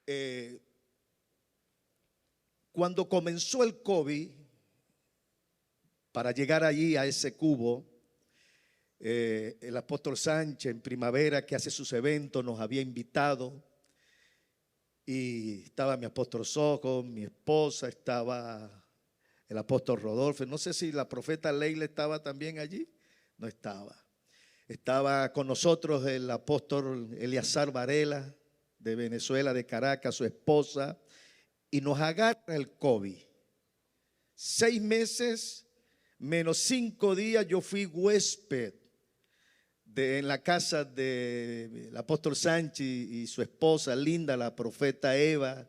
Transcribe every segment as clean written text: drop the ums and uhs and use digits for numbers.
eh, cuando comenzó el COVID, para llegar allí a ese cubo, el apóstol Sánchez en primavera, que hace sus eventos, nos había invitado. Y estaba mi apóstol Soco, mi esposa, estaba el apóstol Rodolfo. No sé si la profeta Leila estaba también allí. No estaba. Estaba con nosotros el apóstol Eleazar Varela de Venezuela, de Caracas, su esposa. Y nos agarra el COVID. 6 meses menos 5 días yo fui huésped en la casa del apóstol Sánchez y su esposa Linda, la profeta Eva,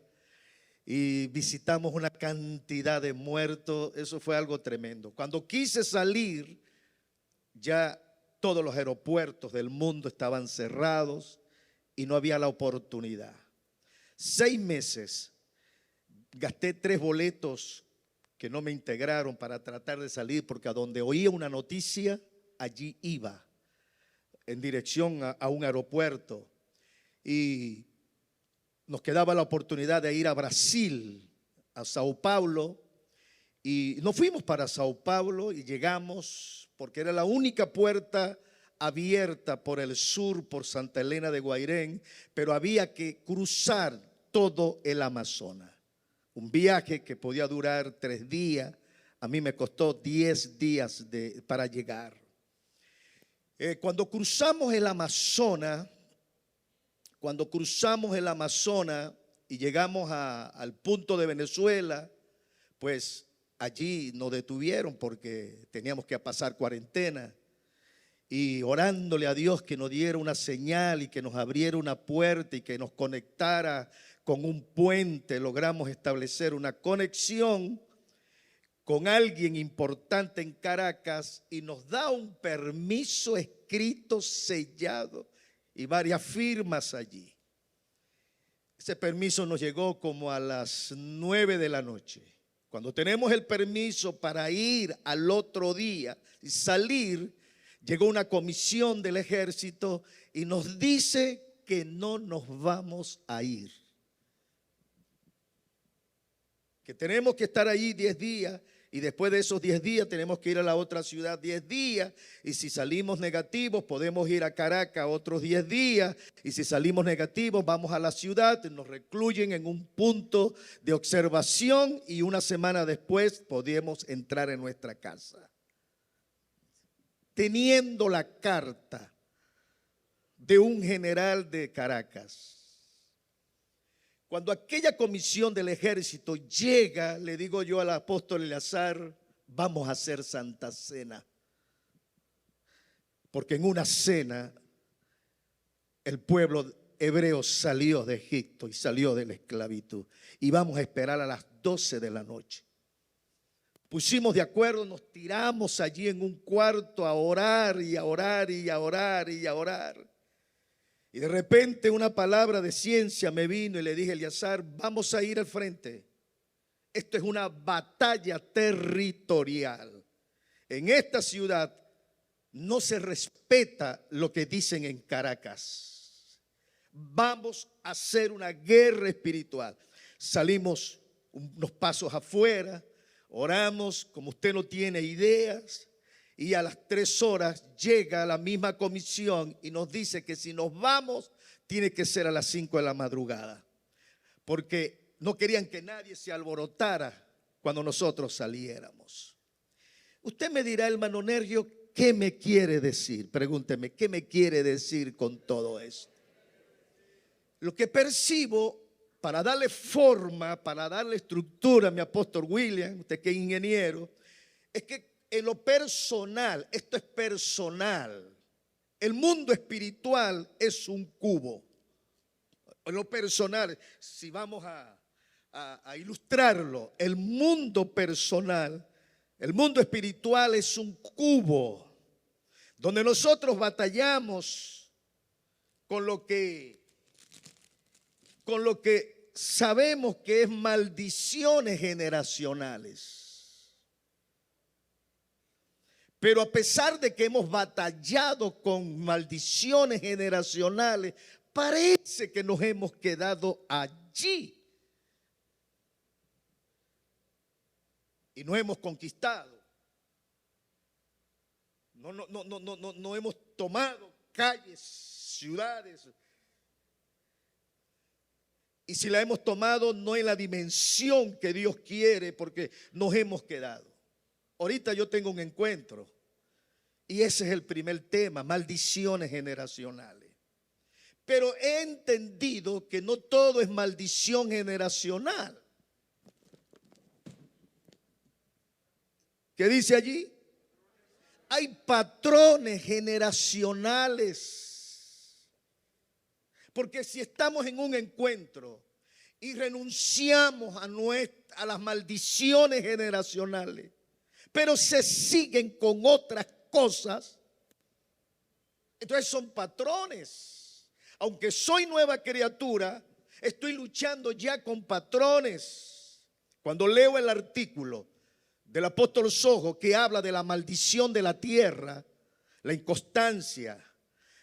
y visitamos una cantidad de muertos. Eso fue algo tremendo. Cuando quise salir, ya todos los aeropuertos del mundo estaban cerrados y no había la oportunidad. 6 meses, gasté 3 boletos que no me integraron para tratar de salir, porque a donde oía una noticia, allí iba, en dirección a un aeropuerto. Y nos quedaba la oportunidad de ir a Brasil, a Sao Paulo, y nos fuimos para Sao Paulo y llegamos, porque era la única puerta abierta por el sur, por Santa Elena de Guairén, pero había que cruzar todo el Amazonas. Un viaje que podía durar 3 días, a mí me costó 10 días para llegar. Cuando cruzamos el Amazonas, y llegamos al punto de Venezuela, pues allí nos detuvieron porque teníamos que pasar cuarentena, y orándole a Dios que nos diera una señal y que nos abriera una puerta y que nos conectara con un puente, logramos establecer una conexión con alguien importante en Caracas y nos da un permiso escrito, sellado y varias firmas allí. Ese permiso nos llegó como a las 9 de la noche. Cuando tenemos el permiso para ir al otro día y salir, llegó una comisión del ejército y nos dice que no nos vamos a ir, que tenemos que estar allí 10 días. Y después de esos 10 días tenemos que ir a la otra ciudad 10 días. Y si salimos negativos podemos ir a Caracas otros 10 días. Y si salimos negativos vamos a la ciudad, nos recluyen en un punto de observación y una semana después podemos entrar en nuestra casa. Teniendo la carta de un general de Caracas. Cuando aquella comisión del ejército llega, le digo yo al apóstol Eleazar, vamos a hacer Santa Cena. Porque en una cena el pueblo hebreo salió de Egipto y salió de la esclavitud. Y vamos a esperar a las 12 de la noche. Pusimos de acuerdo, nos tiramos allí en un cuarto a orar y a orar y a orar y a orar. Y de repente una palabra de ciencia me vino y le dije, Eleazar, vamos a ir al frente. Esto es una batalla territorial. En esta ciudad no se respeta lo que dicen en Caracas. Vamos a hacer una guerra espiritual. Salimos unos pasos afuera, oramos como usted no tiene ideas. Y a las 3 horas llega la misma comisión y nos dice que si nos vamos, tiene que ser a las 5 de la madrugada. Porque no querían que nadie se alborotara cuando nosotros saliéramos. Usted me dirá, hermano Nergio, ¿qué me quiere decir? Pregúnteme, ¿qué me quiere decir con todo esto? Lo que percibo, para darle forma, para darle estructura a mi apóstol William, usted que es ingeniero, es que en lo personal, esto es personal. El mundo espiritual es un cubo. En lo personal, si vamos a ilustrarlo, el mundo personal, el mundo espiritual es un cubo donde nosotros batallamos con lo que sabemos que es maldiciones generacionales. Pero a pesar de que hemos batallado con maldiciones generacionales, parece que nos hemos quedado allí y no hemos conquistado. No hemos tomado calles, ciudades. Y si la hemos tomado, no en la dimensión que Dios quiere, porque nos hemos quedado. Ahorita yo tengo un encuentro y ese es el primer tema, maldiciones generacionales. Pero he entendido que no todo es maldición generacional. ¿Qué dice allí? Hay patrones generacionales. Porque si estamos en un encuentro y renunciamos a las maldiciones generacionales, pero se siguen con otras cosas, entonces son patrones. Aunque soy nueva criatura, estoy luchando ya con patrones. Cuando leo el artículo del apóstol Sojo que habla de la maldición de la tierra, la inconstancia,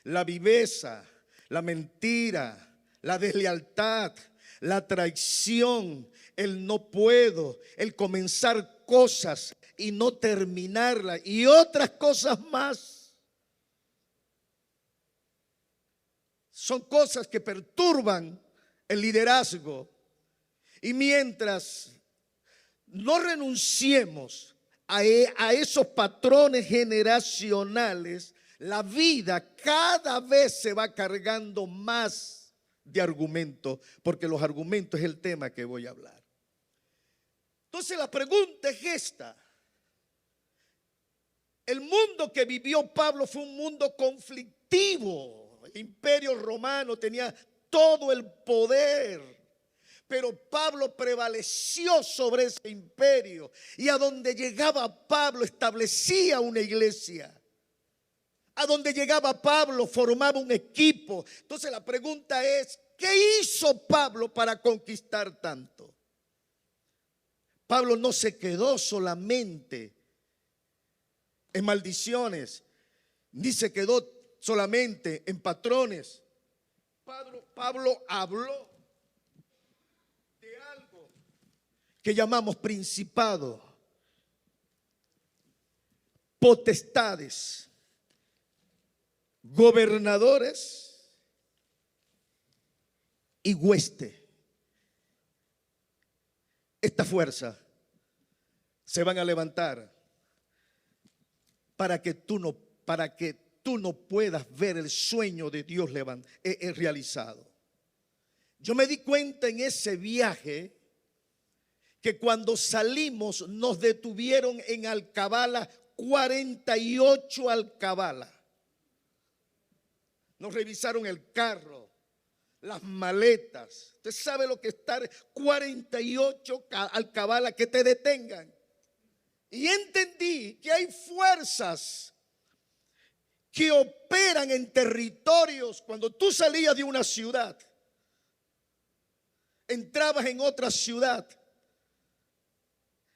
la viveza, la mentira, la deslealtad, la traición, el no puedo, el comenzar cosas y no terminarlas y otras cosas más. Son cosas que perturban el liderazgo. Y mientras no renunciemos a esos patrones generacionales, la vida cada vez se va cargando más de argumentos, porque los argumentos es el tema que voy a hablar. Entonces la pregunta es esta. El mundo que vivió Pablo fue un mundo conflictivo. El imperio romano tenía todo el poder, pero Pablo prevaleció sobre ese imperio y a donde llegaba Pablo establecía una iglesia. A donde llegaba Pablo formaba un equipo. Entonces la pregunta es, ¿qué hizo Pablo para conquistar tanto? Pablo no se quedó solamente en maldiciones, ni se quedó solamente en patrones. Pablo habló de algo que llamamos principado, potestades, gobernadores y hueste. Esta fuerza se van a levantar para que tú no puedas ver el sueño de Dios realizado. Yo me di cuenta en ese viaje que cuando salimos nos detuvieron en Alcabala 48 alcabalas. Nos revisaron el carro, las maletas. Usted sabe lo que es estar 48 alcabalas que te detengan. Y entendí que hay fuerzas que operan en territorios. Cuando tú salías de una ciudad, entrabas en otra ciudad,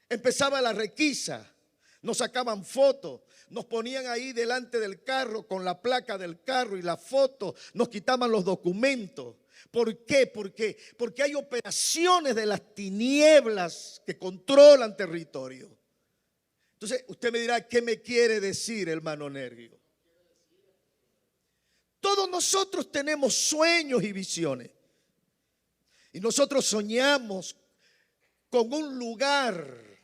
empezaba la requisa, nos sacaban fotos, nos ponían ahí delante del carro con la placa del carro y la foto, nos quitaban los documentos. ¿Por qué? Porque hay operaciones de las tinieblas que controlan territorio. Entonces usted me dirá, ¿qué me quiere decir, hermano Nergio? Todos nosotros tenemos sueños y visiones. Y nosotros soñamos con un lugar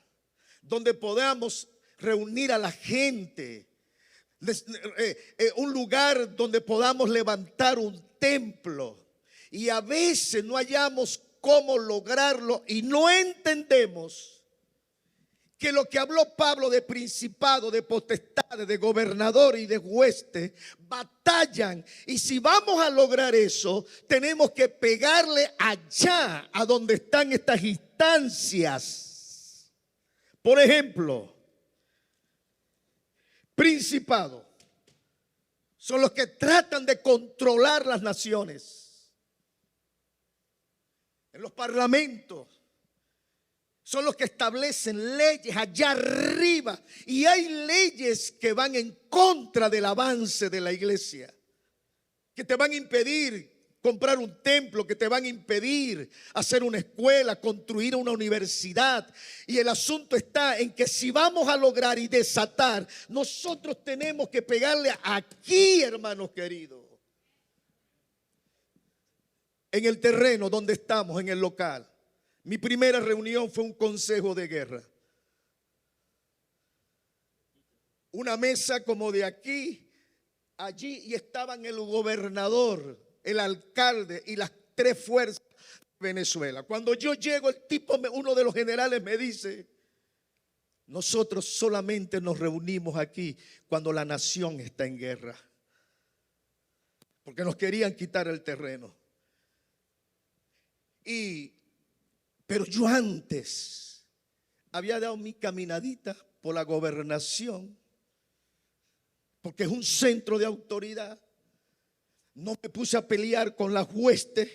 donde podamos reunir a la gente, un lugar donde podamos levantar un templo. Y a veces no hallamos cómo lograrlo y no entendemos que lo que habló Pablo de principado, de potestades, de gobernador y de hueste, batallan. Y si vamos a lograr eso, tenemos que pegarle allá a donde están estas instancias. Por ejemplo, principado son los que tratan de controlar las naciones. En los parlamentos son los que establecen leyes allá arriba. Y hay leyes que van en contra del avance de la iglesia, que te van a impedir comprar un templo, que te van a impedir hacer una escuela, construir una universidad. Y el asunto está en que si vamos a lograr y desatar, nosotros tenemos que pegarle aquí, hermanos queridos. En el terreno donde estamos, en el local. Mi primera reunión fue un consejo de guerra. Una mesa como de aquí, allí, y estaban el gobernador, el alcalde y las tres fuerzas de Venezuela. Cuando yo llego, uno de los generales me dice: nosotros solamente nos reunimos aquí cuando la nación está en guerra, porque nos querían quitar el terreno. Pero yo antes había dado mi caminadita por la gobernación, porque es un centro de autoridad. No me puse a pelear con las huestes,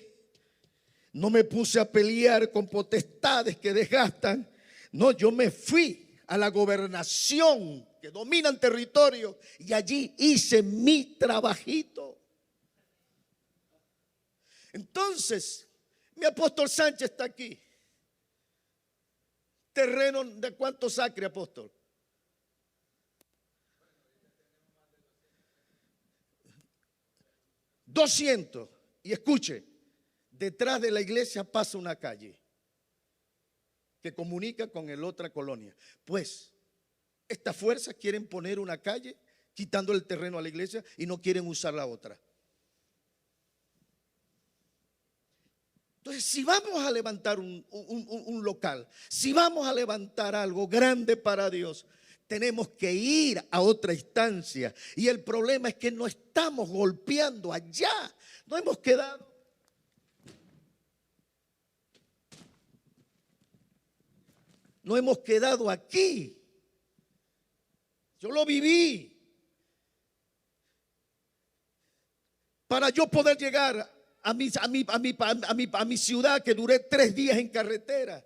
no me puse a pelear con potestades que desgastan. No, yo me fui a la gobernación que dominan territorio y allí hice mi trabajito. Entonces, mi apóstol Sánchez está aquí. ¿Terreno de cuántos acres, apóstol? 200. Y escuche, detrás de la iglesia pasa una calle que comunica con la otra colonia. Pues estas fuerzas quieren poner una calle quitando el terreno a la iglesia y no quieren usar la otra. Entonces, si vamos a levantar un local, si vamos a levantar algo grande para Dios, tenemos que ir a otra instancia. Y el problema es que no estamos golpeando allá. No hemos quedado. No hemos quedado aquí. Yo lo viví. Para yo poder llegar a mi ciudad, que duré 3 días en carretera,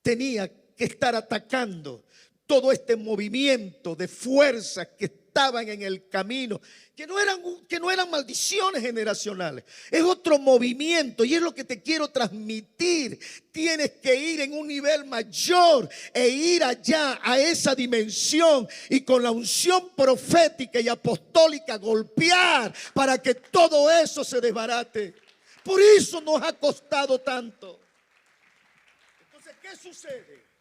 tenía que estar atacando todo este movimiento de fuerzas que estaban en el camino, que no eran maldiciones generacionales, es otro movimiento, y es lo que te quiero transmitir. Tienes que ir en un nivel mayor e ir allá a esa dimensión y con la unción profética y apostólica golpear para que todo eso se desbarate. Por eso nos ha costado tanto. Entonces, ¿qué sucede?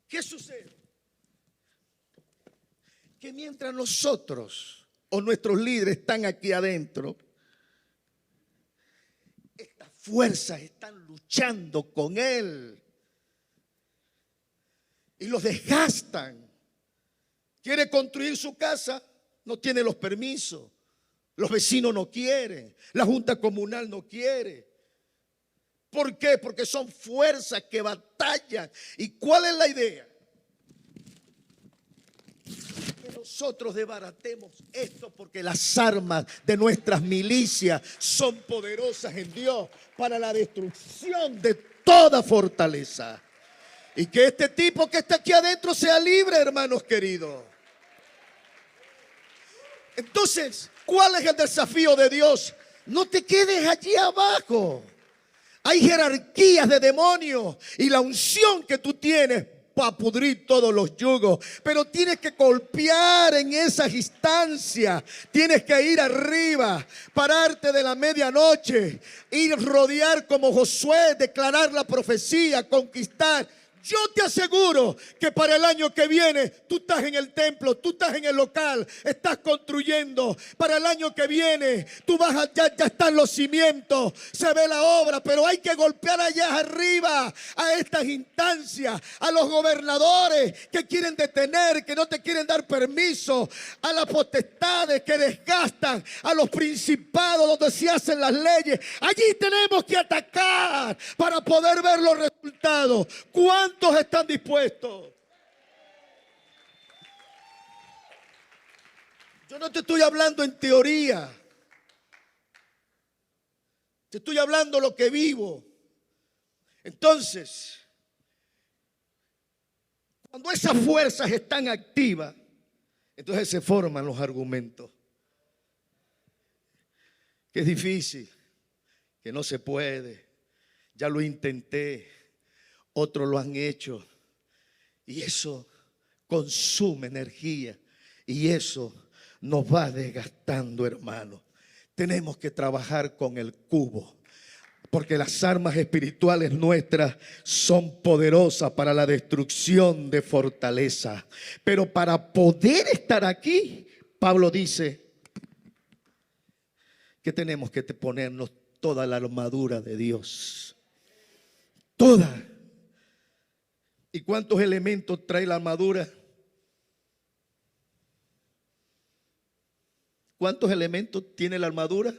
¿Qué sucede? Que mientras nosotros o nuestros líderes están aquí adentro, estas fuerzas están luchando con él y los desgastan. Quiere construir su casa, no tiene los permisos. Los vecinos no quieren, la junta comunal no quiere. ¿Por qué? Porque son fuerzas que batallan. ¿Y cuál es la idea? Que nosotros desbaratemos esto, porque las armas de nuestras milicias son poderosas en Dios para la destrucción de toda fortaleza. Y que este tipo que está aquí adentro sea libre, hermanos queridos. Entonces, ¿cuál es el desafío de Dios? No te quedes allí abajo. Hay jerarquías de demonios y la unción que tú tienes para pudrir todos los yugos, pero tienes que golpear en esas instancias. Tienes que ir arriba, pararte de la medianoche, ir rodear como Josué, declarar la profecía, conquistar. Yo te aseguro que para el año que viene tú estás en el templo, tú estás en el local, estás construyendo. Para el año que viene tú vas ya están los cimientos, se ve la obra, pero hay que golpear allá arriba a estas instancias, a los gobernadores que quieren detener, que no te quieren dar permiso, a las potestades que desgastan, a los principados donde se hacen las leyes. Allí tenemos que atacar para poder ver los resultados. ¿Cuántos están dispuestos? Yo no te estoy hablando en teoría. Te estoy hablando lo que vivo. Entonces, cuando esas fuerzas están activas, entonces se forman los argumentos. que es difícil, que no se puede. Ya lo intenté, otros lo han hecho y eso consume energía y eso nos va desgastando, hermano. Tenemos que trabajar con el cubo, porque las armas espirituales nuestras son poderosas para la destrucción de fortaleza. Pero para poder estar aquí, Pablo dice que tenemos que ponernos toda la armadura de Dios. Toda. ¿Y cuántos elementos trae la armadura? ¿Cuántos elementos tiene la armadura?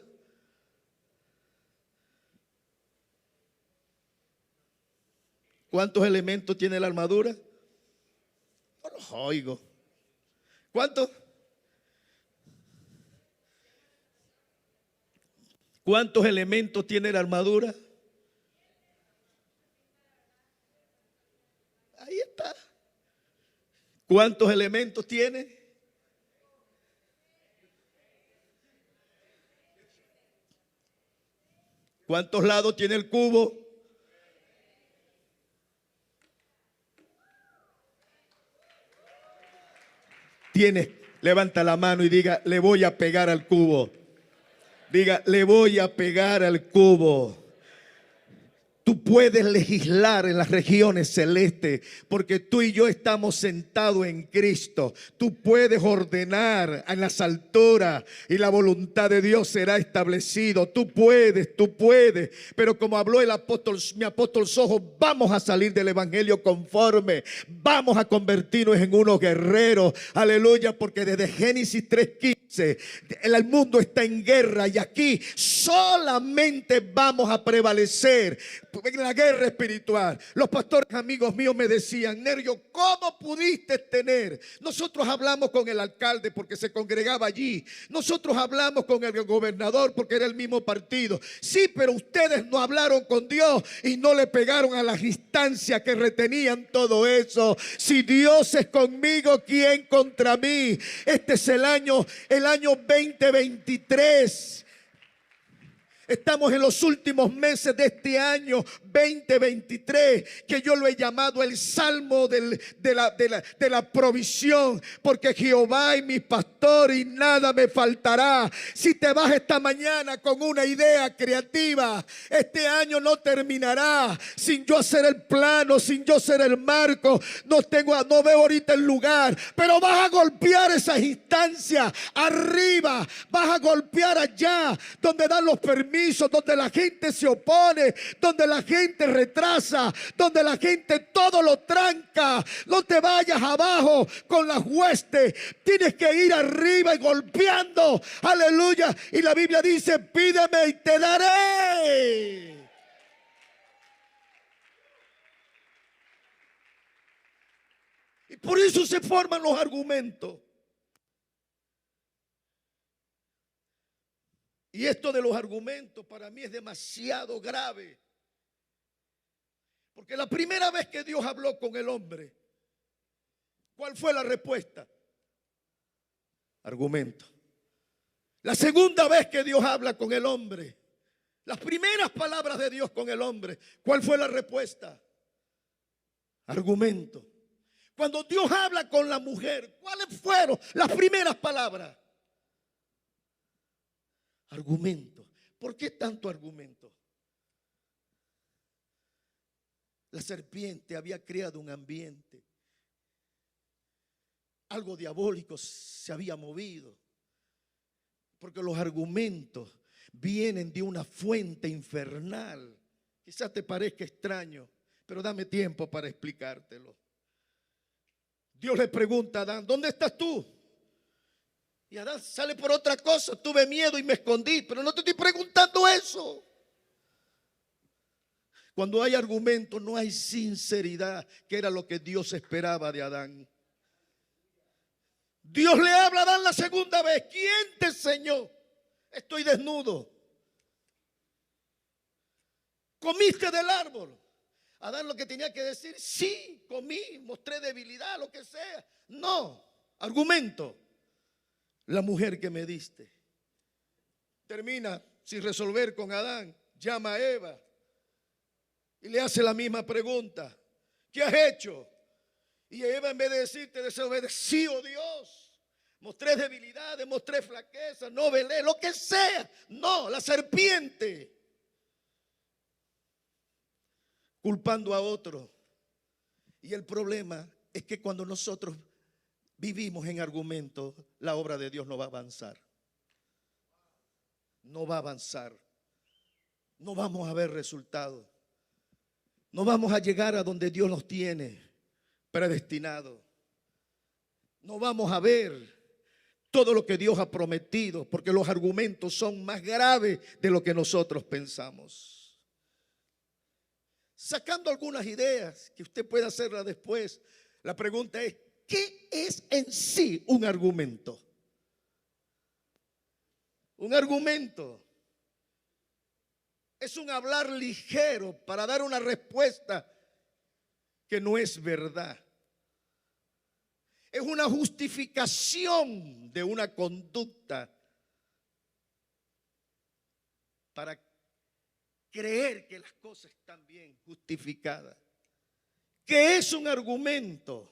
¿Cuántos elementos tiene la armadura? No los oigo. ¿Cuántos? ¿Cuántos elementos tiene la armadura? Ahí está. ¿Cuántos elementos tiene? ¿Cuántos lados tiene el cubo? Tiene, levanta la mano y diga, le voy a pegar al cubo. Diga, le voy a pegar al cubo. Tú puedes legislar en las regiones celestes porque tú y yo estamos sentados en Cristo. Tú puedes ordenar en las alturas y la voluntad de Dios será establecido. Tú puedes. Pero como habló el apóstol, mi apóstol Sojo, vamos a salir del evangelio conforme. Vamos a convertirnos en unos guerreros. Aleluya, porque desde Génesis 3:15 el mundo está en guerra y aquí solamente vamos a prevalecer en la guerra espiritual. Los pastores amigos míos me decían, Nergio, ¿cómo pudiste tener? Nosotros hablamos con el alcalde porque se congregaba allí. Nosotros hablamos con el gobernador porque era el mismo partido. Sí, pero ustedes no hablaron con Dios y no le pegaron a las instancias que retenían todo eso. Si Dios es conmigo, ¿quién contra mí? Este es el año 2023. Estamos en los últimos meses de este año 2023, que yo lo he llamado el salmo de la provisión, porque Jehová es mi pastor y nada me faltará. Si te vas esta mañana con una idea creativa, este año no terminará sin yo hacer el plano, sin yo ser el marco. No veo ahorita el lugar, pero vas a golpear esas instancias arriba, vas a golpear allá donde dan los permisos, donde la gente se opone, donde la gente retrasa, donde la gente todo lo tranca. No te vayas abajo con las huestes, tienes que ir arriba y golpeando. Aleluya. Y la Biblia dice, pídeme y te daré. Y por eso se forman los argumentos. Y esto de los argumentos para mí es demasiado grave. Porque la primera vez que Dios habló con el hombre, ¿cuál fue la respuesta? Argumento. La segunda vez que Dios habla con el hombre, las primeras palabras de Dios con el hombre, ¿cuál fue la respuesta? Argumento. Cuando Dios habla con la mujer, ¿cuáles fueron las primeras palabras? Argumento. ¿Por qué tanto argumento? La serpiente había creado un ambiente. Algo diabólico se había movido. Porque los argumentos vienen de una fuente infernal. Quizás te parezca extraño, pero dame tiempo para explicártelo. Dios le pregunta a Adán, ¿dónde estás tú? Y Adán sale por otra cosa. Tuve miedo y me escondí, pero no te estoy preguntando eso. Cuando hay argumento, no hay sinceridad, que era lo que Dios esperaba de Adán. Dios le habla a Adán la segunda vez. ¿Quién te enseñó? Estoy desnudo. ¿Comiste del árbol? Adán lo que tenía que decir, sí, comí, mostré debilidad, lo que sea. No, argumento. La mujer que me diste termina sin resolver con Adán, llama a Eva y le hace la misma pregunta: ¿qué has hecho? Y Eva, en vez de decirte desobedecí, oh Dios, mostré debilidades, mostré flaqueza, no velé, lo que sea. No, la serpiente, culpando a otro. Y el problema es que cuando nosotros vivimos en argumentos, la obra de Dios no va a avanzar. No va a avanzar. No vamos a ver resultados. No vamos a llegar a donde Dios nos tiene predestinado. No vamos a ver todo lo que Dios ha prometido, porque los argumentos son más graves de lo que nosotros pensamos. Sacando algunas ideas que usted puede hacerlas después, la pregunta es: ¿qué es en sí un argumento? Un argumento es un hablar ligero para dar una respuesta que no es verdad. Es una justificación de una conducta para creer que las cosas están bien justificadas. ¿Qué es un argumento?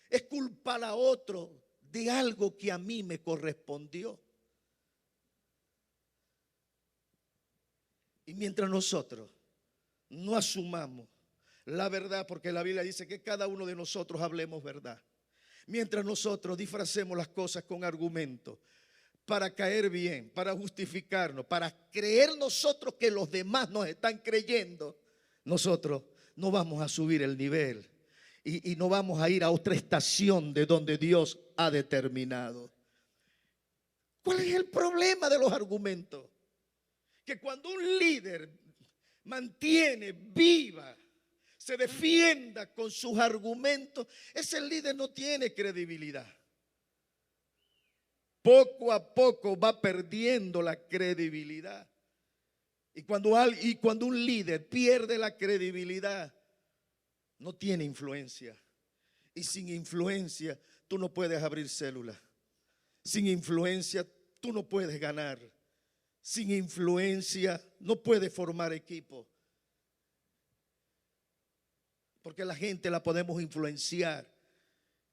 Es culpar a otro de algo que a mí me correspondió. Y mientras nosotros no asumamos la verdad, porque la Biblia dice que cada uno de nosotros hablemos verdad. Mientras nosotros disfracemos las cosas con argumentos para caer bien, para justificarnos, para creer nosotros que los demás nos están creyendo, nosotros no vamos a subir el nivel y no vamos a ir a otra estación de donde Dios ha determinado. ¿Cuál es el problema de los argumentos? Que cuando un líder mantiene viva, se defienda con sus argumentos, ese líder no tiene credibilidad. Poco a poco va perdiendo la credibilidad. Y cuando un líder pierde la credibilidad, no tiene influencia. Y sin influencia tú no puedes abrir células. Sin influencia tú no puedes ganar. Sin influencia no puedes formar equipo. Porque la gente la podemos influenciar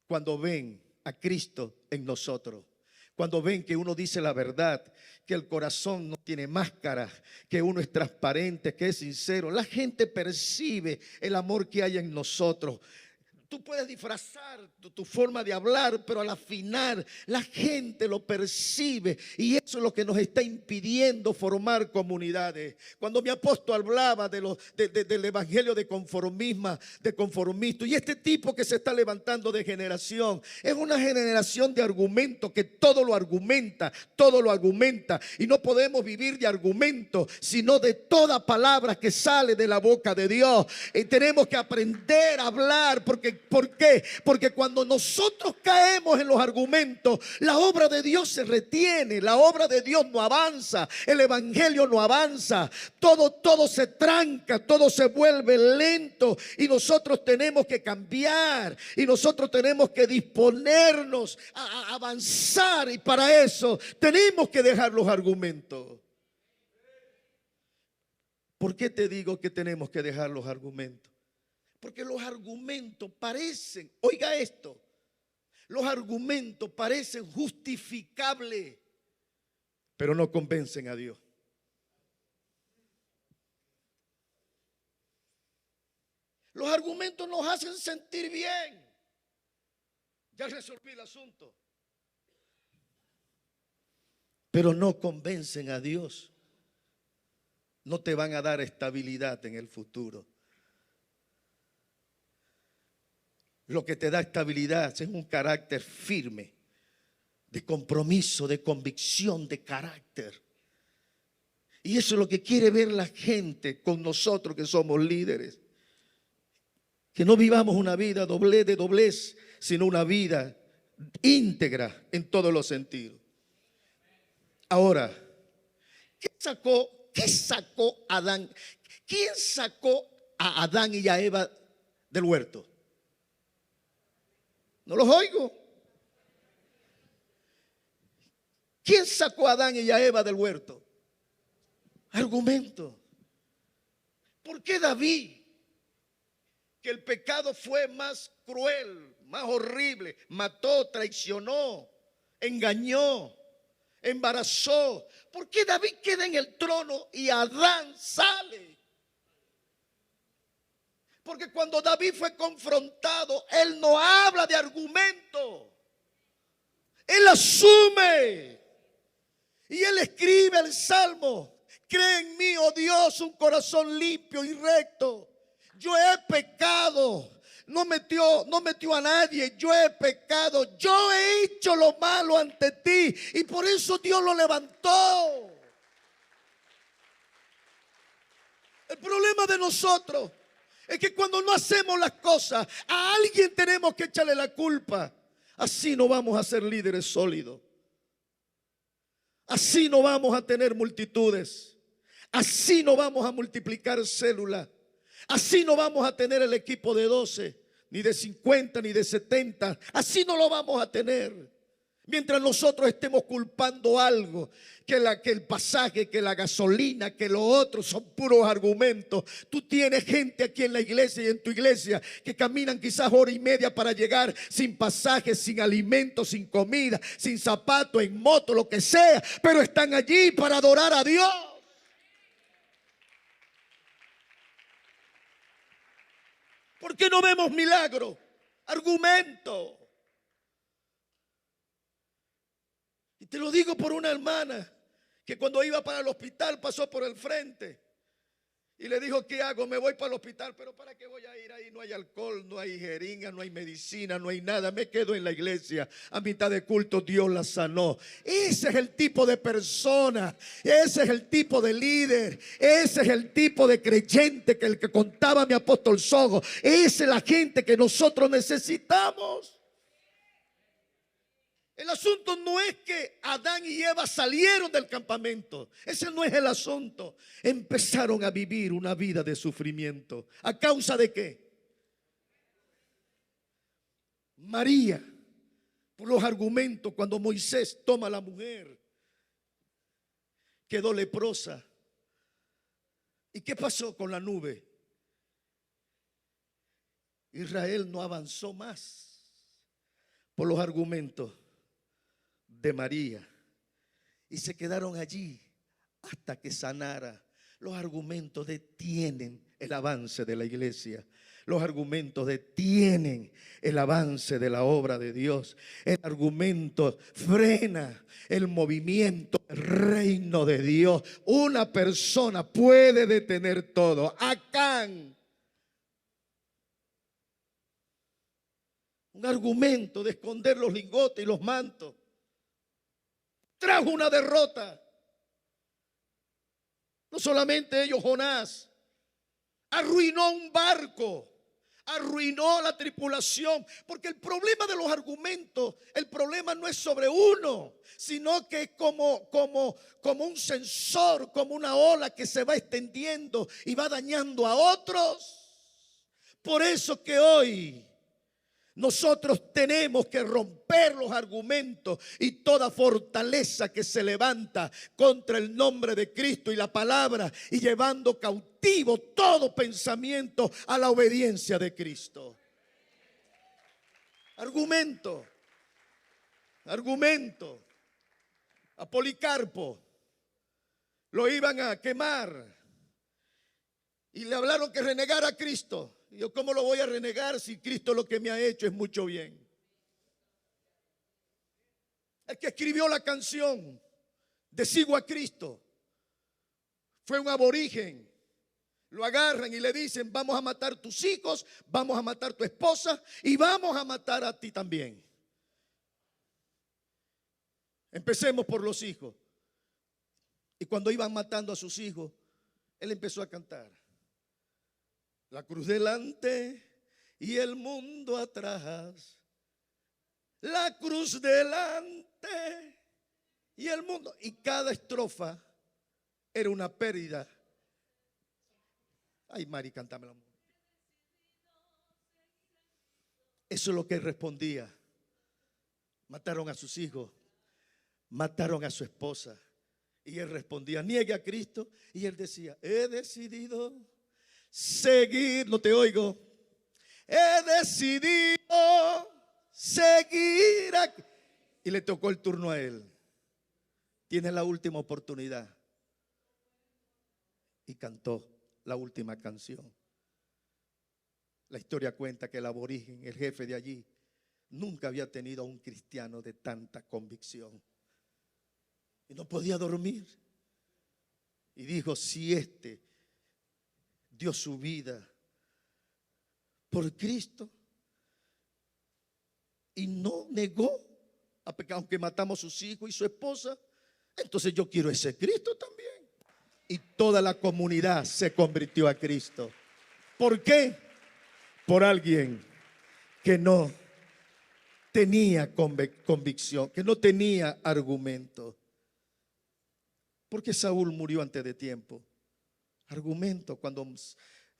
cuando ven a Cristo en nosotros. Cuando ven que uno dice la verdad, que el corazón no tiene máscara, que uno es transparente, que es sincero. La gente percibe el amor que hay en nosotros. Tú puedes disfrazar tu forma de hablar, pero al final la gente lo percibe y eso es lo que nos está impidiendo formar comunidades. Cuando mi apóstol hablaba del evangelio de conformismo y este tipo que se está levantando de generación, es una generación de argumentos que todo lo argumenta y no podemos vivir de argumentos, sino de toda palabra que sale de la boca de Dios. Y tenemos que aprender a hablar ¿por qué? Porque cuando nosotros caemos en los argumentos, la obra de Dios se retiene, la obra de Dios no avanza, el evangelio no avanza, todo se tranca, todo se vuelve lento y nosotros tenemos que cambiar y nosotros tenemos que disponernos a avanzar y para eso tenemos que dejar los argumentos. ¿Por qué te digo que tenemos que dejar los argumentos? Porque los argumentos parecen, oiga esto, los argumentos parecen justificables, pero no convencen a Dios. Los argumentos nos hacen sentir bien. Ya resolví el asunto. Pero no convencen a Dios. No te van a dar estabilidad en el futuro. Lo que te da estabilidad es un carácter firme, de compromiso, de convicción, de carácter. Y eso es lo que quiere ver la gente con nosotros que somos líderes. Que no vivamos una vida de doblez, sino una vida íntegra en todos los sentidos. Ahora, ¿qué sacó Adán? ¿Quién sacó a Adán y a Eva del huerto? No los oigo. ¿Quién sacó a Adán y a Eva del huerto? Argumento. ¿Por qué David, que el pecado fue más cruel, más horrible, mató, traicionó, engañó, embarazó? ¿Por qué David queda en el trono y Adán sale? Porque cuando David fue confrontado, él no habla de argumento. Él asume. Y él escribe el Salmo: cree en mí, oh Dios, un corazón limpio y recto. Yo he pecado. No metió a nadie. Yo he pecado. Yo he hecho lo malo ante ti. Y por eso Dios lo levantó. El problema de nosotros es que cuando no hacemos las cosas, a alguien tenemos que echarle la culpa. Así no vamos a ser líderes sólidos. Así no vamos a tener multitudes. Así no vamos a multiplicar células. Así no vamos a tener el equipo de 12, ni de 50, ni de 70. Así no lo vamos a tener. Mientras nosotros estemos culpando algo, que el pasaje, que la gasolina, que lo otro son puros argumentos. Tú tienes gente aquí en la iglesia y en tu iglesia que caminan quizás hora y media para llegar sin pasaje, sin alimento, sin comida, sin zapato, en moto, lo que sea, pero están allí para adorar a Dios. ¿Por qué no vemos milagros? Argumento. Y te lo digo por una hermana que cuando iba para el hospital pasó por el frente y le dijo: ¿qué hago? Me voy para el hospital. Pero ¿para qué voy a ir ahí? No hay alcohol, no hay jeringa, no hay medicina, no hay nada. Me quedo en la iglesia. A mitad de culto Dios la sanó. Ese es el tipo de persona, ese es el tipo de líder, ese es el tipo de creyente que el que contaba mi apóstol Sogo. Esa es la gente que nosotros necesitamos. El asunto no es que Adán y Eva salieron del campamento. Ese no es el asunto. Empezaron a vivir una vida de sufrimiento. ¿A causa de qué? María, por los argumentos, cuando Moisés toma a la mujer, quedó leprosa. ¿Y qué pasó con la nube? Israel no avanzó más por los argumentos de María y se quedaron allí hasta que sanara. Los argumentos detienen el avance de la iglesia. Los argumentos detienen el avance de la obra de Dios. El argumento frena el movimiento del reino de Dios. Una persona puede detener todo. Acán, un argumento de esconder los lingotes y los mantos, trajo una derrota. No solamente ellos, Jonás arruinó un barco, arruinó la tripulación. Porque el problema de los argumentos, el problema no es sobre uno, sino que es como un sensor, como una ola que se va extendiendo y va dañando a otros. Por eso que hoy nosotros tenemos que romper los argumentos y toda fortaleza que se levanta contra el nombre de Cristo y la palabra, y llevando cautivo todo pensamiento a la obediencia de Cristo. Argumento. A Policarpo lo iban a quemar y le hablaron que renegara a Cristo. Y yo, ¿cómo lo voy a renegar si Cristo lo que me ha hecho es mucho bien? El que escribió la canción de Sigo a Cristo fue un aborigen. Lo agarran y le dicen: vamos a matar tus hijos, vamos a matar tu esposa y vamos a matar a ti también. Empecemos por los hijos. Y cuando iban matando a sus hijos, él empezó a cantar: la cruz delante y el mundo atrás. La cruz delante y el mundo. Y cada estrofa era una pérdida. Ay, Mari, cántamelo. Eso es lo que él respondía. Mataron a sus hijos, mataron a su esposa Y él respondía, niegue a Cristo. Y él decía, he decidido seguir, no te oigo. He decidido seguir a... Y le tocó el turno a él. Tiene la última oportunidad. Y cantó la última canción. La historia cuenta que el aborigen, el jefe de allí, nunca había tenido a un cristiano de tanta convicción. Y no podía dormir. Y dijo, si este dio su vida por Cristo y no negó a pecar, aunque matamos a sus hijos y su esposa, entonces yo quiero ese Cristo también. Y toda la comunidad se convirtió a Cristo. ¿Por qué? Por alguien que no tenía convicción, que no tenía argumento. Porque Saúl murió antes de tiempo. Argumento cuando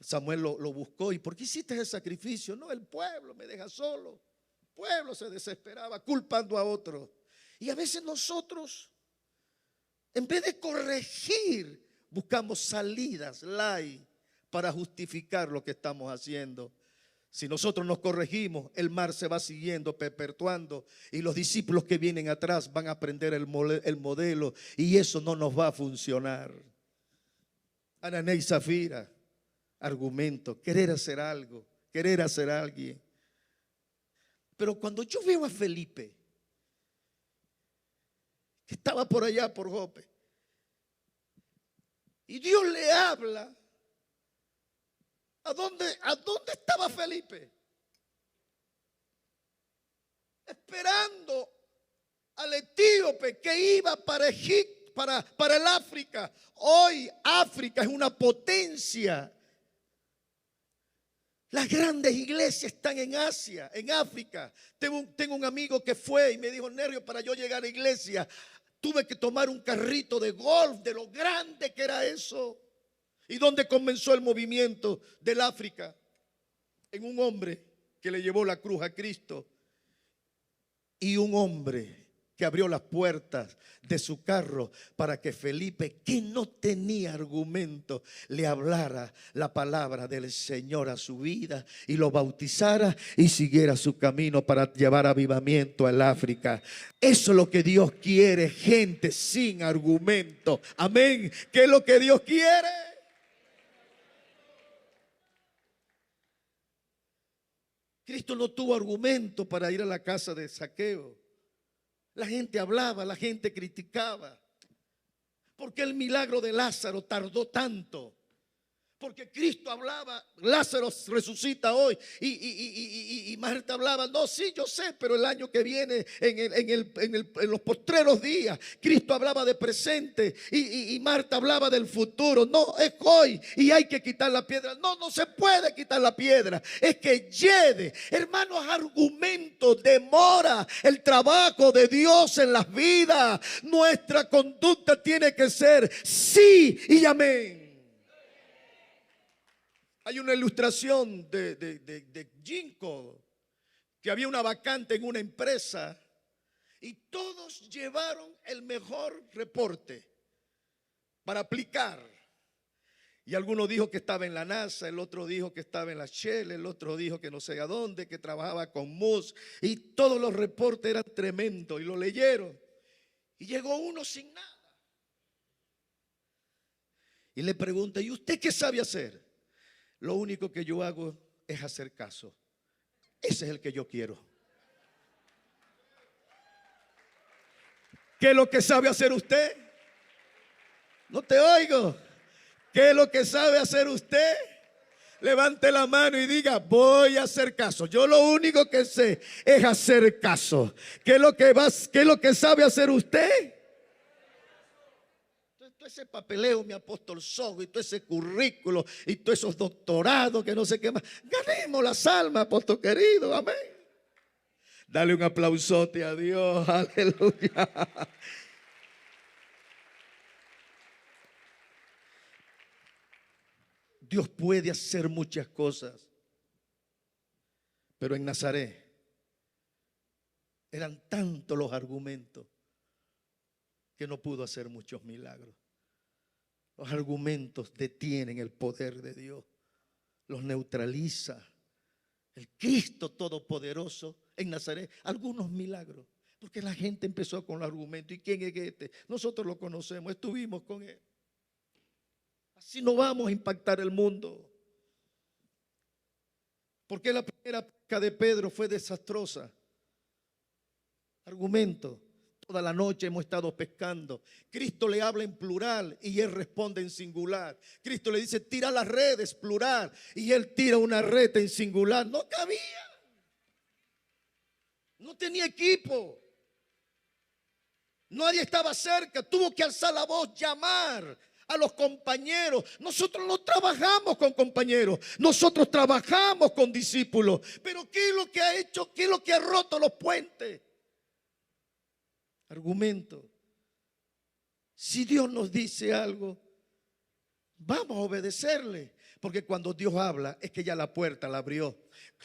Samuel lo buscó. ¿Y por qué hiciste ese sacrificio? No, el pueblo me deja solo. El pueblo se desesperaba culpando a otros. Y a veces nosotros, en vez de corregir, buscamos salidas para justificar lo que estamos haciendo. Si nosotros nos corregimos, el mar se va siguiendo, perpetuando, y los discípulos que vienen atrás van a aprender el modelo, y eso no nos va a funcionar. Anané y Zafira, argumento, querer hacer algo, querer hacer a alguien. Pero cuando yo veo a Felipe, que estaba por allá por Jope, y Dios le habla, ¿a dónde estaba Felipe? Esperando al etíope que iba para Egipto, para el África. Hoy África es una potencia. Las grandes iglesias están en Asia, en África. Tengo un amigo que fue y me dijo, Nerio, para yo llegar a la iglesia tuve que tomar un carrito de golf, de lo grande que era eso. ¿Y dónde comenzó el movimiento del África? En un hombre que le llevó la cruz a Cristo y un hombre que abrió las puertas de su carro para que Felipe, que no tenía argumento, le hablara la palabra del Señor a su vida y lo bautizara y siguiera su camino para llevar avivamiento al África. Eso es lo que Dios quiere, gente sin argumento. Amén. ¿Qué es lo que Dios quiere? Cristo no tuvo argumento para ir a la casa de Zaqueo. La gente hablaba, la gente criticaba. ¿Por qué el milagro de Lázaro tardó tanto? Porque Cristo hablaba, Lázaro resucita hoy y Marta hablaba, no, sí, yo sé, pero el año que viene, en los postreros días, Cristo hablaba de presente y Marta hablaba del futuro. No, es hoy y hay que quitar la piedra. No, no se puede quitar la piedra, es que lleve, hermanos, argumentos, demora el trabajo de Dios en las vidas. Nuestra conducta tiene que ser sí y amén. Hay una ilustración de Ginkgo, que había una vacante en una empresa y todos llevaron el mejor reporte para aplicar. Y alguno dijo que estaba en la NASA, el otro dijo que estaba en la Shell, el otro dijo que no sé a dónde, que trabajaba con Musk, y todos los reportes eran tremendos y lo leyeron. Y llegó uno sin nada. Y le pregunta, ¿y usted qué sabe hacer? Lo único que yo hago es hacer caso. Ese es el que yo quiero. ¿Qué es lo que sabe hacer usted? No te oigo. ¿Qué es lo que sabe hacer usted? Levante la mano y diga, voy a hacer caso. Yo lo único que sé es hacer caso. ¿Qué es lo que sabe hacer usted? Todo ese papeleo, mi apóstol Sogo, y todo ese currículo, y todos esos doctorados que no sé qué más. Ganemos las almas, apóstol querido, amén. Dale un aplausote a Dios, aleluya. Dios puede hacer muchas cosas, pero en Nazaret eran tantos los argumentos. que no pudo hacer muchos milagros. Los argumentos detienen el poder de Dios, los neutraliza. El Cristo Todopoderoso en Nazaret, algunos milagros, porque la gente empezó con los argumentos. ¿Y quién es este? Nosotros lo conocemos, estuvimos con él. Así no vamos a impactar el mundo. Porque la primera pesca de Pedro fue desastrosa. Argumento. Toda la noche hemos estado pescando. Cristo le habla en plural y él responde en singular. Cristo le dice, tira las redes, plural, y él tira una red en singular. No cabía. No tenía equipo. Nadie estaba cerca. Tuvo que alzar la voz, llamar a los compañeros. Nosotros no trabajamos con compañeros. Nosotros trabajamos con discípulos. Pero ¿qué es lo que ha hecho? ¿Qué es lo que ha roto los puentes? Argumento. Si Dios nos dice algo, vamos a obedecerle. Porque cuando Dios habla es que ya la puerta la abrió.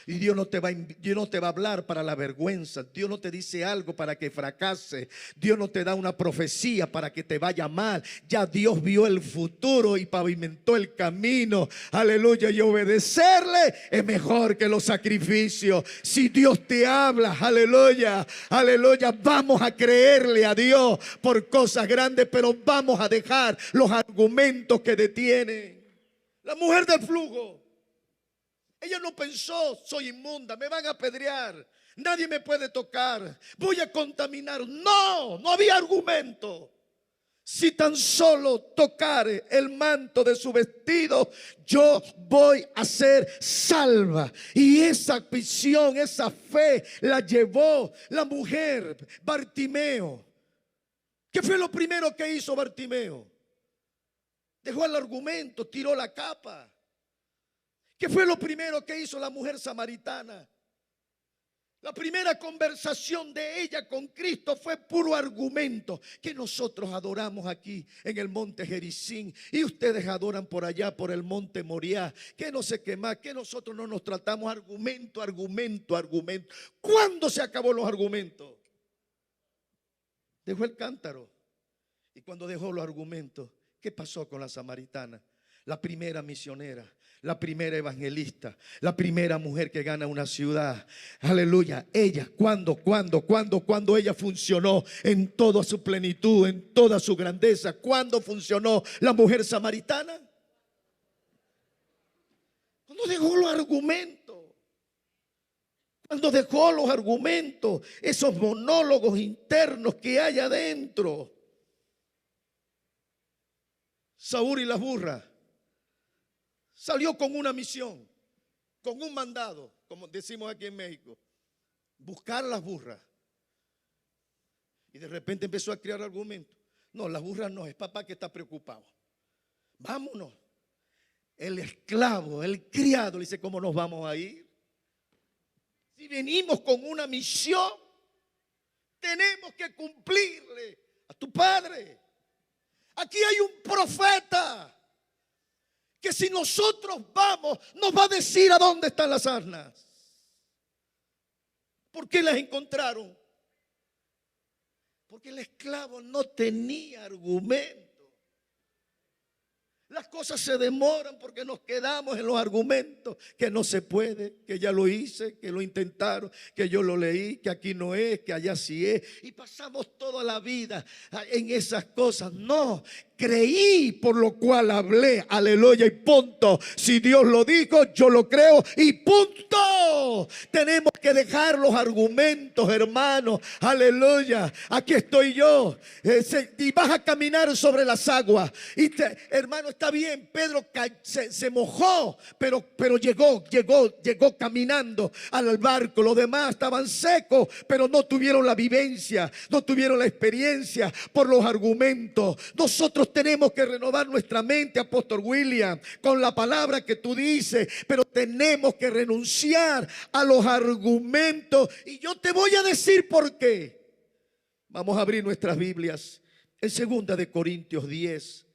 Y Dios no te va a hablar para la vergüenza. Dios no te dice algo para que fracase. Dios no te da una profecía para que te vaya mal. Ya Dios vio el futuro y pavimentó el camino. Aleluya. Y obedecerle es mejor que los sacrificios. Si Dios te habla, aleluya, aleluya, vamos a creerle a Dios por cosas grandes, pero vamos a dejar los argumentos que detienen. La mujer del flujo, ella no pensó, soy inmunda, me van a apedrear, nadie me puede tocar, voy a contaminar. No, no había argumento. Si tan solo tocare el manto de su vestido, yo voy a ser salva. Y esa visión, esa fe la llevó la mujer Bartimeo. ¿Qué fue lo primero que hizo Bartimeo? Dejó el argumento, tiró la capa. ¿Qué fue lo primero que hizo la mujer samaritana? La primera conversación de ella con Cristo fue puro argumento, que nosotros adoramos aquí en el monte Gerizim y ustedes adoran por allá por el monte Moriah, que no sé qué más, que nosotros no nos tratamos. Argumento, argumento, argumento. ¿Cuándo se acabó los argumentos? Dejó el cántaro. Y cuando dejó los argumentos, ¿qué pasó con la samaritana? La primera misionera, la primera evangelista, la primera mujer que gana una ciudad. Aleluya. Ella, cuando ella funcionó en toda su plenitud, en toda su grandeza. ¿Cuándo funcionó la mujer samaritana? Cuando dejó los argumentos. Cuando dejó los argumentos, esos monólogos internos que hay adentro. Saúl y las burras. Salió con una misión, con un mandado, como decimos aquí en México, buscar las burras. Y de repente empezó a crear argumentos. No, las burras no, es papá que está preocupado. Vámonos. El esclavo, el criado, le dice, ¿cómo nos vamos a ir? Si venimos con una misión, tenemos que cumplirle a tu padre. Aquí hay un profeta que si nosotros vamos, nos va a decir a dónde están las asnas. ¿Por qué las encontraron? Porque el esclavo no tenía argumento. Las cosas se demoran porque nos quedamos en los argumentos, que no se puede, que ya lo hice, que lo intentaron, que yo lo leí, que aquí no es, que allá sí es. Y pasamos toda la vida en esas cosas. No, creí por lo cual hablé, aleluya, y punto. Si Dios lo dijo, yo lo creo y punto. Tenemos que dejar los argumentos, hermanos, aleluya. Aquí estoy yo, y vas a caminar sobre las aguas. Y hermano, está bien, Pedro se mojó, pero llegó caminando al barco. Los demás estaban secos, pero no tuvieron la vivencia, no tuvieron la experiencia por los argumentos. Nosotros tenemos que renovar nuestra mente, Apóstol William, con la palabra que tú dices, pero tenemos que renunciar a los argumentos. Y yo te voy a decir por qué. Vamos a abrir nuestras Biblias en 2 de Corintios 10,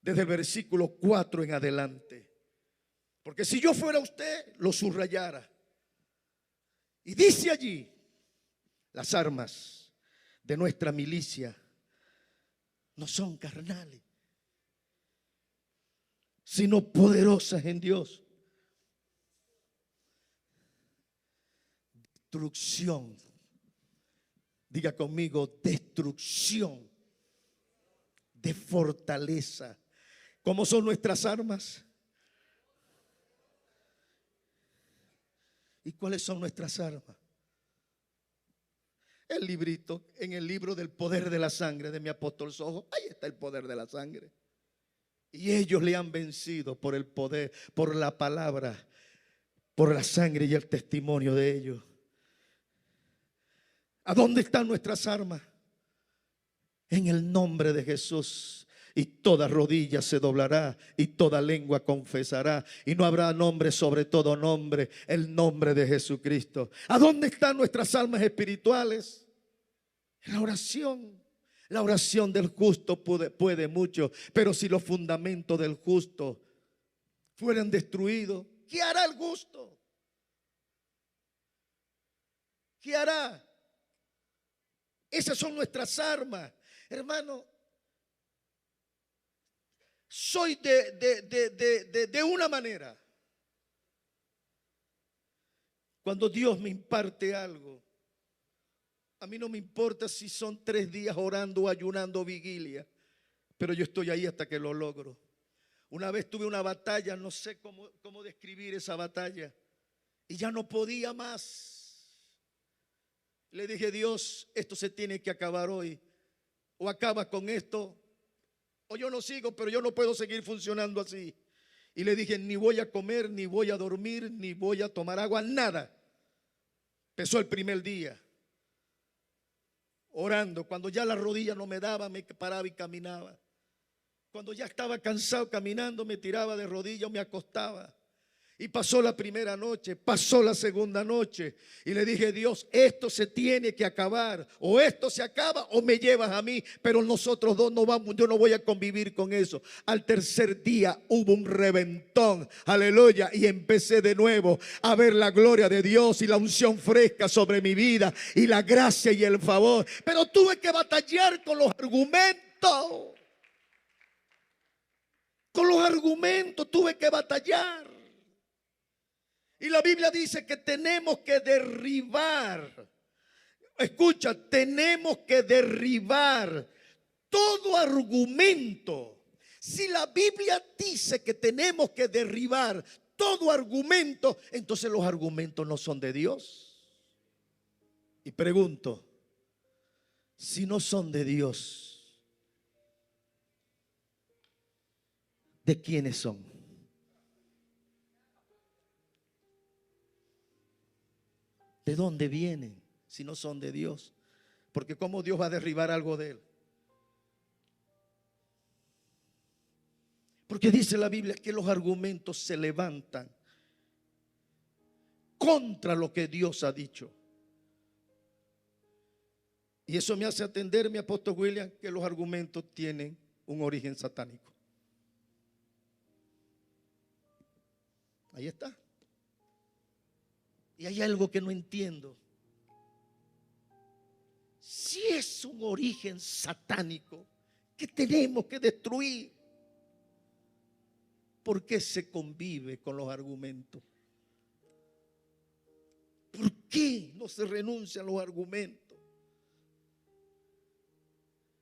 desde el versículo 4 en adelante. Porque si yo fuera usted, lo subrayara. Y dice allí: las armas de nuestra milicia no son carnales, sino poderosas en Dios. Destrucción. Diga conmigo, destrucción de fortaleza. ¿Cómo son nuestras armas? ¿Y cuáles son nuestras armas? El librito, en el libro del poder de la sangre de mi apóstol Sojo, ahí está el poder de la sangre. Y ellos le han vencido por el poder, por la palabra, por la sangre y el testimonio de ellos. ¿A dónde están nuestras armas? En el nombre de Jesús. Y toda rodilla se doblará y toda lengua confesará. Y no habrá nombre sobre todo nombre, el nombre de Jesucristo. ¿A dónde están nuestras almas espirituales? En la oración. La oración del justo puede mucho. Pero si los fundamentos del justo fueran destruidos, ¿qué hará el justo? ¿Qué hará? Esas son nuestras armas. Hermano, soy de una manera. Cuando Dios me imparte algo, a mí no me importa si son 3 días orando, ayunando, vigilia, pero yo estoy ahí hasta que lo logro. Una vez tuve una batalla, no sé cómo describir esa batalla, y ya no podía más. Le dije, Dios, esto se tiene que acabar hoy. O acaba con esto, o yo no sigo, pero yo no puedo seguir funcionando así. Y le dije, ni voy a comer, ni voy a dormir, ni voy a tomar agua, nada. Empezó el primer día, orando. Cuando ya la rodilla no me daba, me paraba y caminaba. Cuando ya estaba cansado caminando, me tiraba de rodillas o me acostaba. Y pasó la primera noche, pasó la segunda noche, y le dije, Dios, esto se tiene que acabar, o esto se acaba o me llevas a mí, pero nosotros dos no vamos, yo no voy a convivir con eso. Al tercer día hubo un reventón, aleluya, y empecé de nuevo a ver la gloria de Dios y la unción fresca sobre mi vida y la gracia y el favor, pero tuve que batallar con los argumentos. Con los argumentos tuve que batallar. Y la Biblia dice que tenemos que derribar. Escucha, tenemos que derribar todo argumento. Si la Biblia dice que tenemos que derribar todo argumento, entonces los argumentos no son de Dios. Y pregunto, si no son de Dios, ¿de quiénes son? ¿De dónde vienen si no son de Dios? Porque ¿cómo Dios va a derribar algo de él? Porque dice la Biblia que los argumentos se levantan contra lo que Dios ha dicho. Y eso me hace atender, mi apóstol William, que los argumentos tienen un origen satánico. Ahí está. Y hay algo que no entiendo. Si es un origen satánico que tenemos que destruir, ¿por qué se convive con los argumentos? ¿Por qué no se renuncia a los argumentos?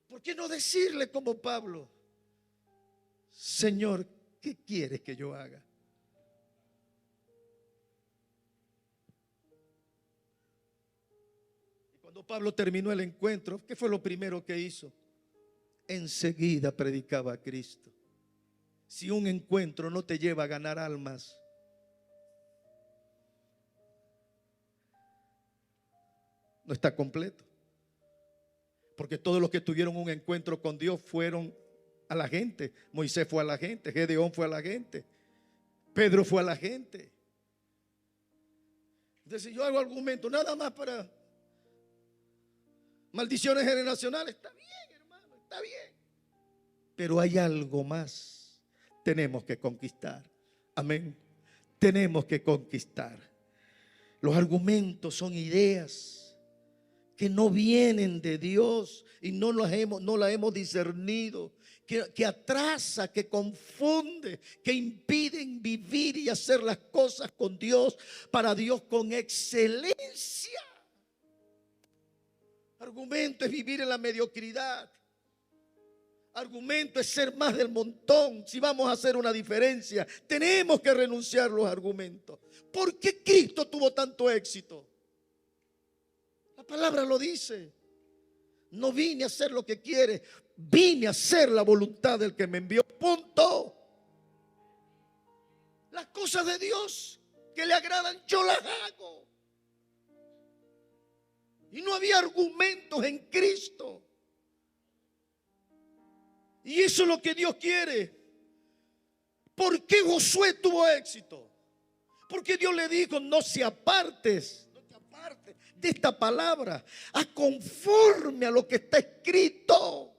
¿Por qué no decirle como Pablo, Señor, ¿qué quieres que yo haga? Cuando Pablo terminó el encuentro, ¿qué fue lo primero que hizo? Enseguida predicaba a Cristo. Si un encuentro no te lleva a ganar almas, no está completo. Porque todos los que tuvieron un encuentro con Dios fueron a la gente. Moisés fue a la gente, Gedeón fue a la gente, Pedro fue a la gente. Entonces, si yo hago argumento nada más para maldiciones generacionales, está bien, hermano, está bien. Pero hay algo más. Tenemos que conquistar. Amén. Tenemos que conquistar. Los argumentos son ideas que no vienen de Dios y no la hemos discernido, que atrasa, que confunde, que impiden vivir y hacer las cosas con Dios, para Dios con excelencia. Argumento es vivir en la mediocridad. Argumento es ser más del montón. Si vamos a hacer una diferencia, tenemos que renunciar a los argumentos. ¿Por qué Cristo tuvo tanto éxito? La palabra lo dice. No vine a hacer lo que quiere, vine a hacer la voluntad del que me envió. Punto. Las cosas de Dios que le agradan, yo las hago. Y no había argumentos en Cristo. Y eso es lo que Dios quiere. ¿Por qué Josué tuvo éxito? Porque Dios le dijo: no te apartes de esta palabra, a conforme a lo que está escrito.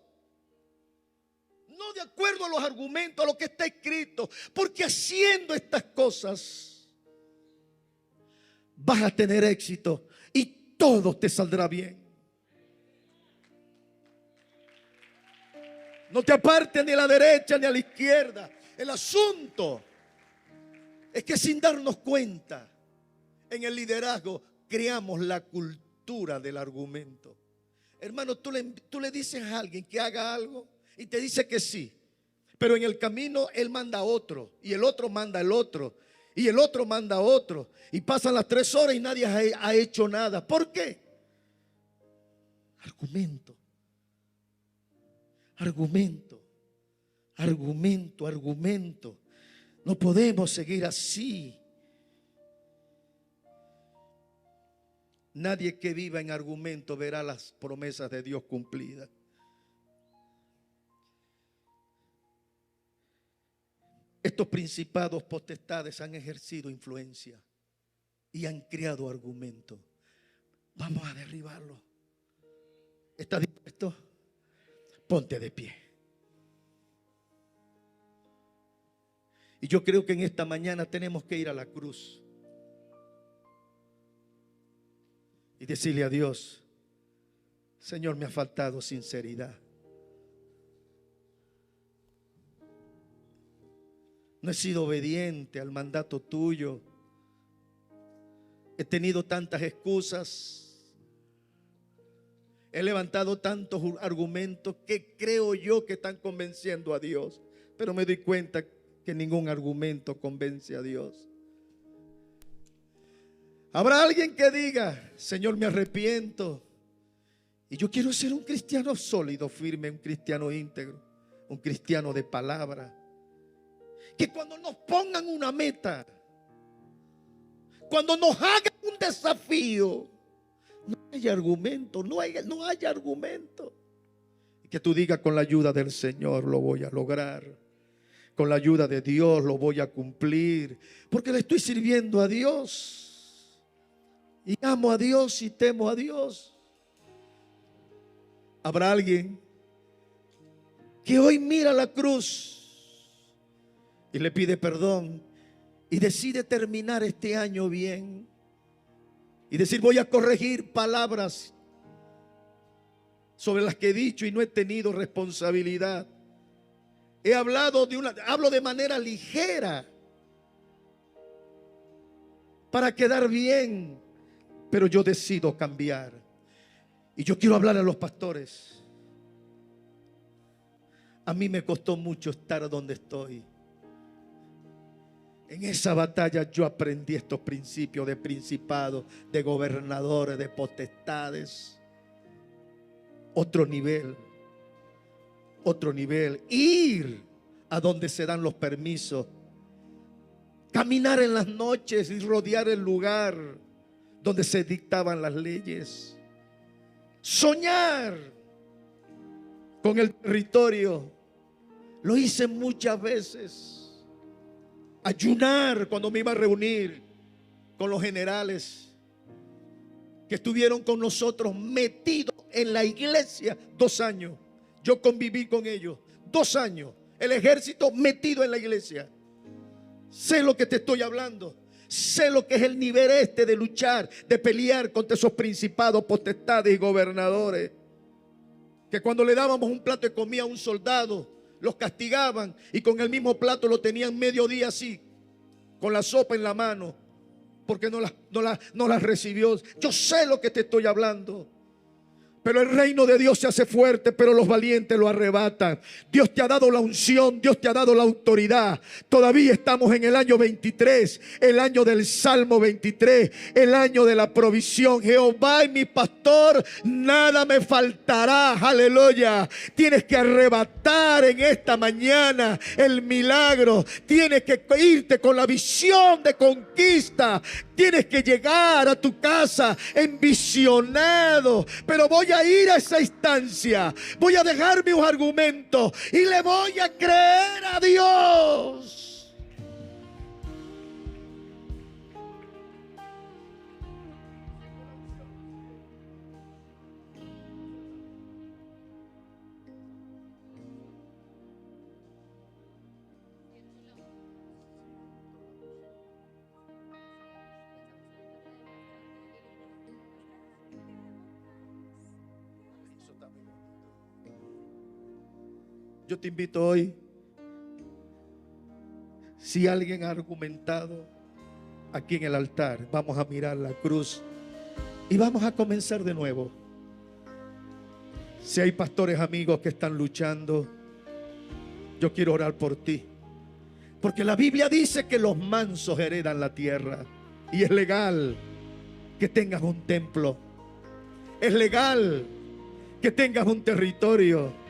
No de acuerdo a los argumentos, a lo que está escrito. Porque haciendo estas cosas vas a tener éxito y todo te saldrá bien. No te apartes ni a la derecha ni a la izquierda. El asunto es que sin darnos cuenta, en el liderazgo creamos la cultura del argumento. Hermano, tú le dices a alguien que haga algo y te dice que sí, pero en el camino él manda a otro, y el otro manda al otro, y el otro manda a otro, y pasan las 3 horas y nadie ha hecho nada. ¿Por qué? Argumento. Argumento, argumento, argumento. No podemos seguir así. Nadie que viva en argumento verá las promesas de Dios cumplidas. Estos principados potestades han ejercido influencia y han creado argumentos. Vamos a derribarlo. ¿Está dispuesto? Ponte de pie. Y yo creo que en esta mañana tenemos que ir a la cruz y decirle a Dios: Señor, me ha faltado sinceridad. No he sido obediente al mandato tuyo. He tenido tantas excusas. He levantado tantos argumentos que creo yo que están convenciendo a Dios, pero me doy cuenta que ningún argumento convence a Dios. Habrá alguien que diga: Señor, me arrepiento y yo quiero ser un cristiano sólido, firme, un cristiano íntegro, un cristiano de palabra. Que cuando nos pongan una meta, cuando nos hagan un desafío, no hay argumento, no hay argumento. Que tú digas: con la ayuda del Señor lo voy a lograr. Con la ayuda de Dios lo voy a cumplir. Porque le estoy sirviendo a Dios. Y amo a Dios y temo a Dios. Habrá alguien que hoy mira la cruz y le pide perdón y decide terminar este año bien. Y decir: voy a corregir palabras sobre las que he dicho y no he tenido responsabilidad. Hablo de manera ligera para quedar bien, pero yo decido cambiar. Y yo quiero hablar a los pastores. A mí me costó mucho estar donde estoy. En esa batalla yo aprendí estos principios de principados, de gobernadores, de potestades. Otro nivel. Ir a donde se dan los permisos. Caminar en las noches y rodear el lugar donde se dictaban las leyes. Soñar con el territorio. Lo hice muchas veces. Ayunar cuando me iba a reunir con los generales que estuvieron con nosotros metidos en la iglesia 2 años. Yo conviví con ellos 2 años. El ejército metido en la iglesia. Sé lo que te estoy hablando. sé lo que es el nivel de luchar, de pelear contra esos principados, potestades y gobernadores. Que cuando le dábamos un plato de comida a un soldado, los castigaban y con el mismo plato lo tenían medio día así, con la sopa en la mano, porque no las recibió. Yo sé lo que te estoy hablando. Pero el reino de Dios se hace fuerte, pero los valientes lo arrebatan. Dios te ha dado la unción, Dios te ha dado la autoridad. Todavía estamos en el año 23, el año del Salmo 23, el año de la provisión. Jehová es mi pastor, nada me faltará. Aleluya. Tienes que arrebatar en esta mañana el milagro. Tienes que irte con la visión de conquista. Tienes que llegar a tu casa envisionado. Pero voy a ir a esa instancia. Voy a dejar mis argumentos y le voy a creer a Dios. Yo te invito hoy, si alguien ha argumentado aquí en el altar, vamos a mirar la cruz y vamos a comenzar de nuevo. Si hay pastores amigos que están luchando, yo quiero orar por ti, porque la Biblia dice que los mansos heredan la tierra y es legal que tengas un templo, es legal que tengas un territorio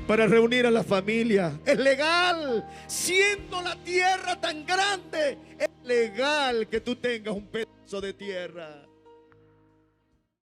para reunir a la familia. Es legal, siendo la tierra tan grande, es legal que tú tengas un pedazo de tierra.